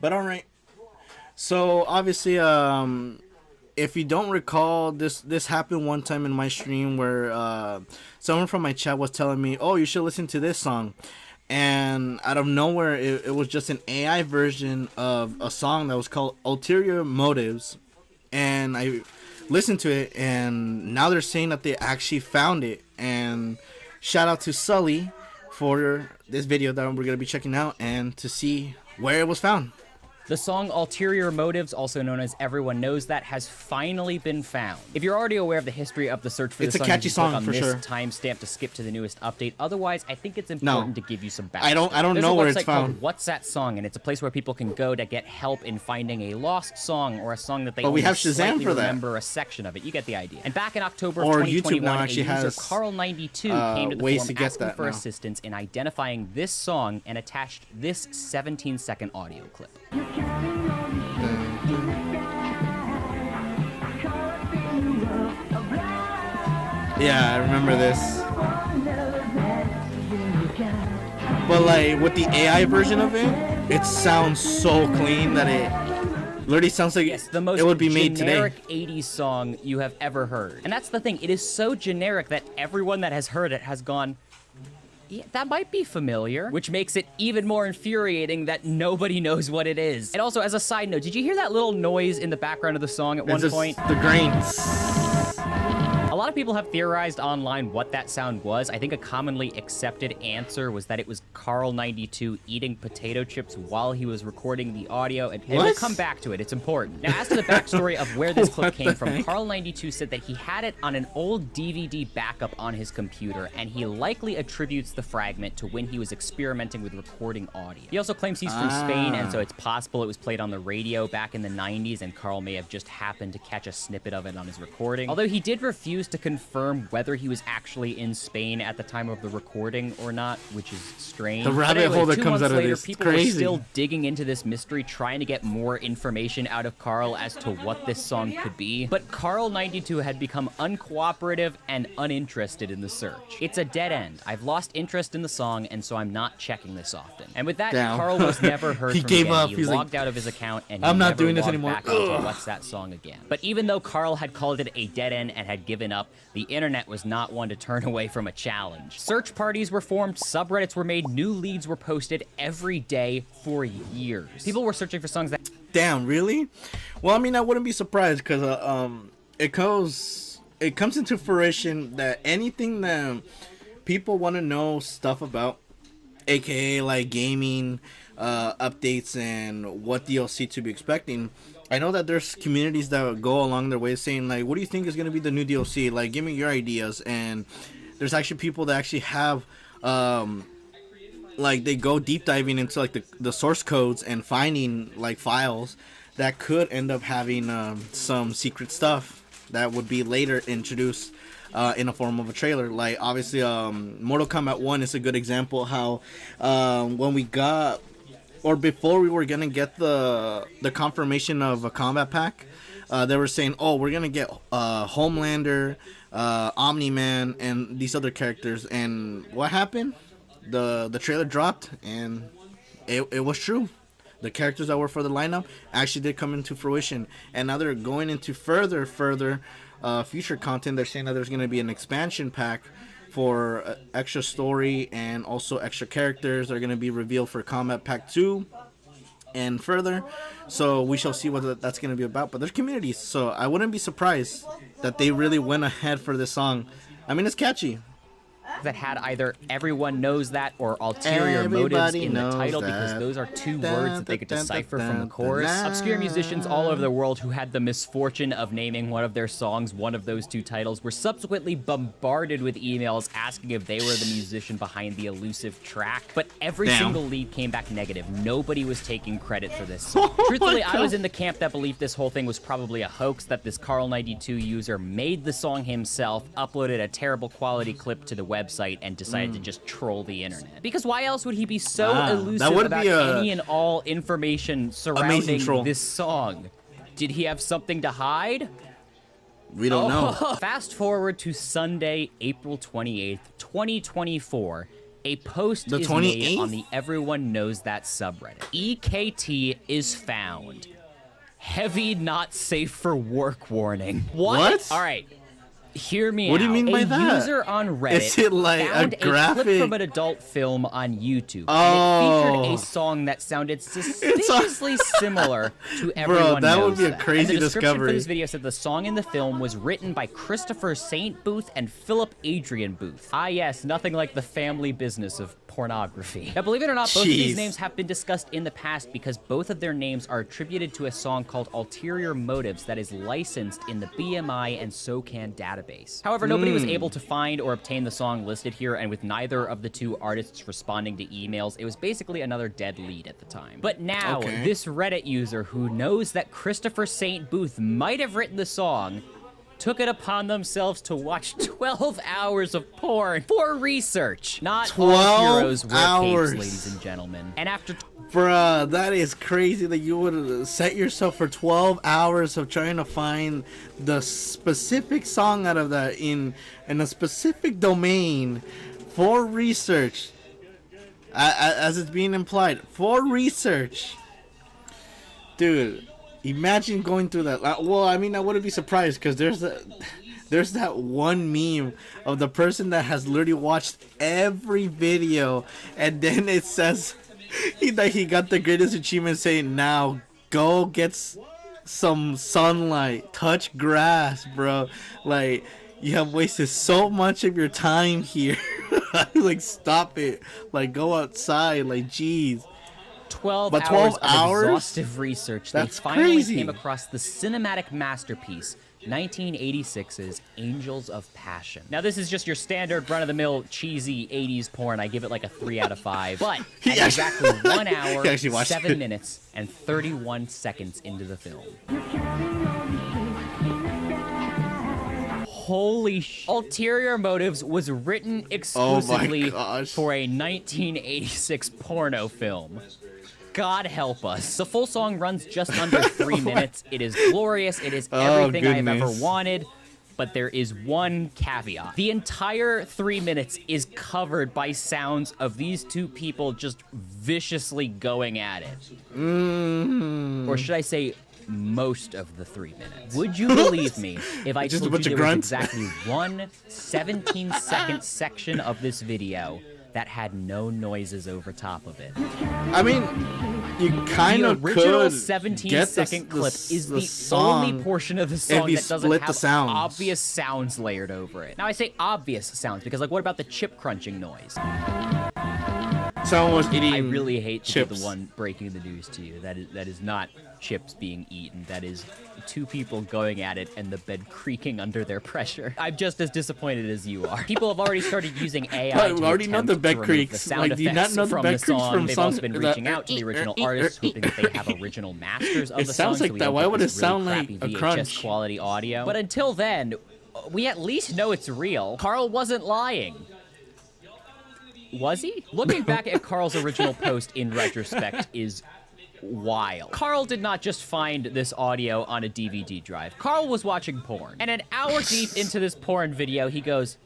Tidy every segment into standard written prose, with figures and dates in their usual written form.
But all right. So obviously, if you don't recall, this happened one time in my stream where someone from my chat was telling me, "Oh, you should listen to this song," and out of nowhere, it was just an AI version of a song that was called "Ulterior Motives," and I listened to it, and now they're saying that they actually found it. And shout out to Sully for this video that we're gonna be checking out and to see where it was found. The song Ulterior Motives, also known as Everyone Knows That, has finally been found. If you're already aware of the history of the search for It's this a song, catchy you can click song on for this sure. timestamp to skip to the newest update. Otherwise, I think it's important to give you some backstory. I don't There's know a where website it's found. called What's That Song, and it's a place where people can go to get help in finding a lost song or a song that they But we only have Shazam slightly for that. remember a section of it. You get the idea. And back in October of Or YouTube 2021, now a actually user, has, Carl92, came to the ways forum to get asking that for now. assistance in identifying this song and attached this 17-second audio clip. Yeah, I remember this. But like with the AI version of it, it sounds so clean that it literally sounds like Yes, the most it would be made today. generic 80s song you have ever heard. And that's the thing, it is so generic that everyone that has heard it has gone, yeah, that might be familiar, which makes it even more infuriating that nobody knows what it is. And also, as a side note, did you hear that little noise in the background of the song at one point? The grains. A lot of people have theorized online what that sound was. I think a commonly accepted answer was that it was Carl92 eating potato chips while he was recording the audio, and we'll come back to it, it's important. Now, as to the backstory of where this clip came from, Carl92 said that he had it on an old DVD backup on his computer, and he likely attributes the fragment to when he was experimenting with recording audio. He also claims he's from Spain, and so it's possible it was played on the radio back in the 90s, and Carl may have just happened to catch a snippet of it on his recording. Although he did refuse to confirm whether he was actually in Spain at the time of the recording or not, which is strange. The rabbit anyway, hole that 2 comes months out of later, this, it's people were crazy. still digging into this mystery, trying to get more information out of Carl as to what this song could be. But Carl92 had become uncooperative and uninterested in the search. It's a dead end. I've lost interest in the song, and so I'm not checking this often. And with that, Damn. Carl was never heard He from gave again. up. He He's like, logged out of his account, and he I'm not never doing this logged anymore. back into What's That Song again. But even though Carl had called it a dead end and had given up, the internet was not one to turn away from a challenge. Search parties were formed, subreddits were made, new leads were posted every day for years. People were searching for songs that... Damn, really? Well, I mean, I wouldn't be surprised because it comes into fruition that anything that people want to know stuff about, aka like gaming updates and what DLC to be expecting. I know that there's communities that go along their way saying like, what do you think is going to be the new DLC? Like, give me your ideas. And there's actually people that actually have like they go deep diving into like the source codes and finding like files that could end up having some secret stuff that would be later introduced in a form of a trailer. Like obviously Mortal Kombat 1 is a good example how when we got or before we were gonna get the confirmation of a combat pack, they were saying, oh, we're gonna get Homelander, Omni-Man, and these other characters. And what happened? The trailer dropped, and it was true. The characters that were for the lineup actually did come into fruition, and now they're going into further future content. They're saying that there's going to be an expansion pack for extra story and also extra characters. They're going to be revealed for Combat Pack 2 and further. So we shall see what that's going to be about. But there's communities, so I wouldn't be surprised that they really went ahead for this song. I mean, it's catchy. that had either Everyone Knows That or Ulterior Motives in the title, because those are two words that they could decipher from the chorus. Obscure musicians all over the world who had the misfortune of naming one of their songs one of those two titles were subsequently bombarded with emails asking if they were the musician behind the elusive track, but every single lead came back negative. Nobody was taking credit for this song. Truthfully, I was in the camp that believed this whole thing was probably a hoax, that this Carl92 user made the song himself, uploaded a terrible quality clip to the website, and decided to just troll the internet. Because why else would he be so elusive about any and all information surrounding this song? Did he have something to hide? We don't know. Fast forward to Sunday, April 28th, 2024. A post The is 28th? made on the Everyone Knows That subreddit. EKT is found. Heavy not safe for work warning. What? All right. Hear me out. What do you mean by that? A user on Reddit Is it like found a graphic? clip from an adult film on YouTube. Oh. And it featured a song that sounded suspiciously similar to Everyone that Knows would be a That. crazy And the description discovery. for this video said the song in the film was written by Christopher St. Booth and Philip Adrian Booth. Ah yes, nothing like the family business of pornography. Now believe it or not, both of these Jeez. names have been discussed in the past because both of their names are attributed to a song called Ulterior Motives that is licensed in the BMI and SOCAN database. However, nobody was able to find or obtain the song listed here, and with neither of the two artists responding to emails, it was basically another dead lead at the time. But now, this Reddit user who knows that Christopher St. Booth might have written the song took it upon themselves to watch 12 hours of porn for research. Not all heroes wear capes, ladies and gentlemen. And after... Bruh, that is crazy that you would set yourself for 12 hours of trying to find the specific song out of that in a specific domain for research. As it's being implied, for research. Dude, imagine going through that. Well, I mean, I wouldn't be surprised because there's that one meme of the person that has literally watched every video, and then it says he got the greatest achievement saying, now go get some sunlight, touch grass, bro. Like, you have wasted so much of your time here. Like, stop it. Like, go outside. Like, jeez. 12 but 12 hours of exhaustive research, That's they finally crazy. came across the cinematic masterpiece, 1986's Angels of Passion. Now, this is just your standard run-of-the-mill cheesy 80s porn. I give it like a 3 out of 5. But at exactly 1 hour, 7 minutes, and 31 seconds into the film. Holy sh! Ulterior Motives was written exclusively for a 1986 porno film. God help us. The full song runs just under 3 minutes. It is glorious. It is everything I have ever wanted. But there is one caveat. The entire 3 minutes is covered by sounds of these two people just viciously going at it. Or should I say, most of the 3 minutes. Would you believe me if I told you there was exactly one 17-second section of this video that had no noises over top of it? I mean, you kind of could. The original 17-second clip is the only portion of the song that doesn't have obvious sounds layered over it. Now, I say obvious sounds because, like, what about the chip crunching noise? Someone was eating I really hate to chips. be the one breaking the news to you. That is not chips being eaten. That is two people going at it and the bed creaking under their pressure. I'm just as disappointed as you are. People have already started using AI to already know the bed creaks. The sound like, do you not know the from bed the creaks song. from They've song? also been reaching out to the original artists, hoping that they have original masters of the song. It sounds like that. Why would it sound like a VHS crunch? quality audio. But until then, we at least know it's real. Carl wasn't lying. Was he? Looking back at Carl's original post in retrospect is wild. Carl did not just find this audio on a DVD drive. Carl was watching porn. And an hour deep into this porn video, he goes,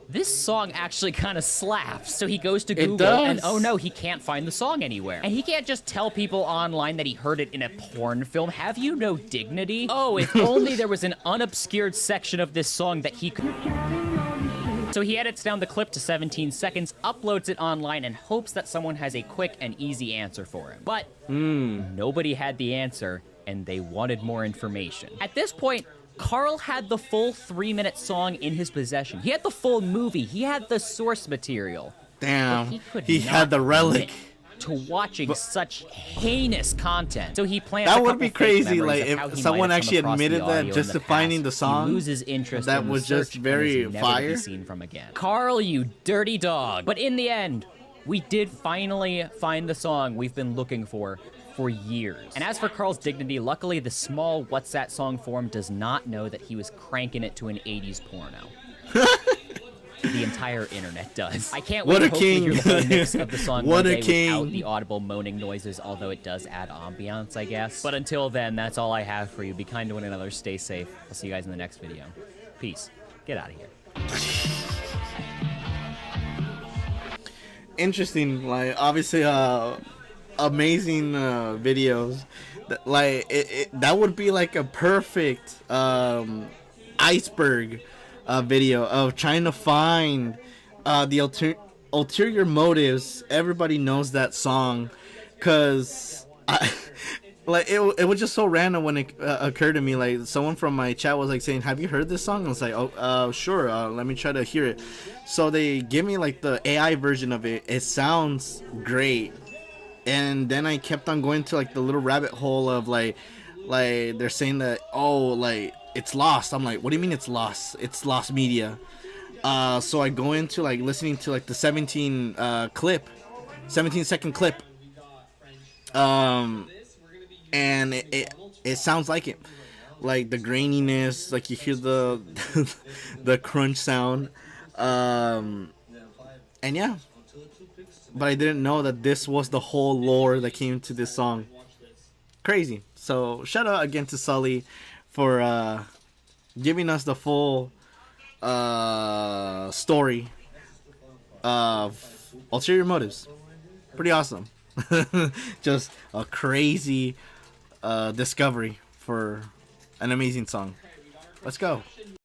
this song actually kind of slaps. So he goes to Google and oh no, he can't find the song anywhere. And he can't just tell people online that he heard it in a porn film. Have you no dignity? Oh, if only there was an unobscured section of this song that he could... So he edits down the clip to 17 seconds, uploads it online, and hopes that someone has a quick and easy answer for him. But nobody had the answer, and they wanted more information. At this point, Carl had the full 3-minute song in his possession. He had the full movie. He had the source material. Damn, he had the relic. To watching such heinous content. So he planned that would be crazy, like if someone actually admitted that just to finding the song. He loses interest that in was the just very fire. Seen from again. Carl, you dirty dog. But in the end, we did finally find the song we've been looking for years. And as for Carl's dignity, luckily the small What's That Song forum does not know that he was cranking it to an 80s porno. The entire internet does. I can't wait to hopefully hear the whole mix of the song one day without the audible moaning noises, although it does add ambiance, I guess. But until then, that's all I have for you. Be kind to one another, stay safe. I'll see you guys in the next video. Peace. Get out of here. interesting. Like obviously, amazing videos. Like that would be like a perfect iceberg video of trying to find the ulterior motives. Everybody knows that song, cause I. Like it was just so random when it occurred to me. Like someone from my chat was like saying, "Have you heard this song?" I was like, "Oh, sure. Let me try to hear it." So they give me like the AI version of it. It sounds great, and then I kept on going to like the little rabbit hole of like they're saying that like it's lost. I'm like, what do you mean it's lost? It's lost media. So I go into like listening to like the 17-second clip. And it sounds like it, like the graininess, like you hear the the crunch sound, and yeah. But I didn't know that this was the whole lore that came to this song. Crazy. So shout out again to Sully for giving us the full story of ulterior motives. Pretty awesome. Just a crazy discovery for an amazing song. Let's go.